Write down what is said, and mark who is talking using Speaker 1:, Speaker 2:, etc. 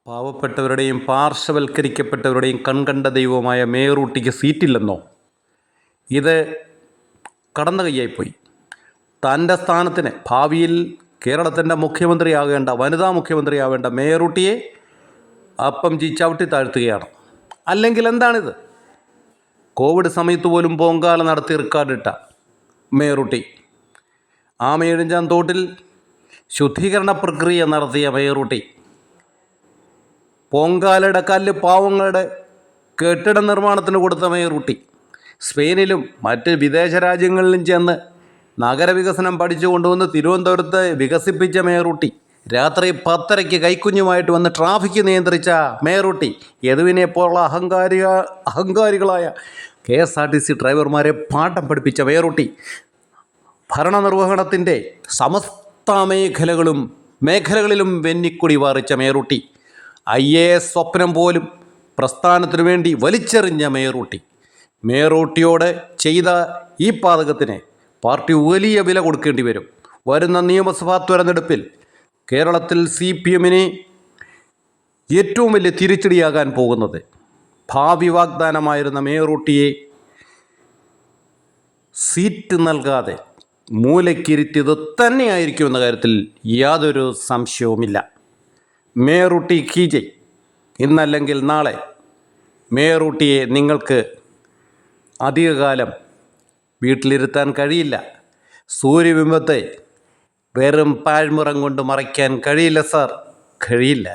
Speaker 1: പാവപ്പെട്ടവരുടെയും പാർശ്വവൽക്കരിക്കപ്പെട്ടവരുടെയും കൺകണ്ട ദൈവമായ മേയറൂട്ടിക്ക് സീറ്റില്ലെന്നോ? ഇത് കടന്ന കൈയായിപ്പോയി. തൻ്റെ സ്ഥാനത്തിന് ഭാവിയിൽ കേരളത്തിൻ്റെ മുഖ്യമന്ത്രിയാകേണ്ട, വനിതാ മുഖ്യമന്ത്രിയാവേണ്ട മേയറൂട്ടിയെ അപ്പം ചവിട്ടി താഴ്ത്തുകയാണ്. അല്ലെങ്കിൽ എന്താണിത്? കോവിഡ് സമയത്ത് പോലും പൊങ്കാല നടത്തി റെക്കോർഡിട്ട മേയറൂട്ടി, ആമയിഴഞ്ചാൻ തോട്ടിൽ ശുദ്ധീകരണ പ്രക്രിയ നടത്തിയ മേയറൂട്ടി, പൊങ്കാലയുടെ കല്ല് പാവങ്ങളുടെ കെട്ടിട നിർമ്മാണത്തിന് കൊടുത്ത മേയറൂട്ടി, സ്പെയിനിലും മറ്റ് വിദേശ രാജ്യങ്ങളിലും ചെന്ന് നഗരവികസനം പഠിച്ചു കൊണ്ടുവന്ന് തിരുവനന്തപുരത്ത് വികസിപ്പിച്ച മേയറൂട്ടി, രാത്രി 10:30 കൈക്കുഞ്ഞുമായിട്ട് വന്ന് ട്രാഫിക് നിയന്ത്രിച്ച മേയറൂട്ടി, യദുവിനെപ്പോലുള്ള അഹങ്കാരികളായ KSRTC ഡ്രൈവർമാരെ പാഠം പഠിപ്പിച്ച മേയറൂട്ടി, ഭരണനിർവഹണത്തിൻ്റെ സമസ്ത മേഖലകളിലും വെന്നിക്കൊടി വാറിച്ച മേയറൂട്ടി, IAS സ്വപ്നം പോലും പ്രസ്ഥാനത്തിനു വേണ്ടി വലിച്ചെറിഞ്ഞ മേയറൂട്ടിയോട് ചെയ്ത ഈ പാതകത്തിന് പാർട്ടി വലിയ വില കൊടുക്കേണ്ടി വരും. വരുന്ന നിയമസഭാ തെരഞ്ഞെടുപ്പിൽ കേരളത്തിൽ CPM-ന് ഏറ്റവും വലിയ തിരിച്ചടിയാകാൻ പോകുന്നത് ഭാവി വാഗ്ദാനമായിരുന്ന മേയറൂട്ടിയെ സീറ്റ് നൽകാതെ മൂലക്കിരുത്തിയത് തന്നെയായിരിക്കുമെന്ന കാര്യത്തിൽ യാതൊരു സംശയവുമില്ല. മേയറൂട്ടി കീ ജയ്. ഇന്നല്ലെങ്കിൽ നാളെ മേയറൂട്ടിയെ നിങ്ങൾക്ക് അധികകാലം വീട്ടിലിരുത്താൻ കഴിയില്ല. സൂര്യബിംബത്തെ വെറും പാഴ്മുറം കൊണ്ട് മറയ്ക്കാൻ കഴിയില്ല സാർ, കഴിയില്ല.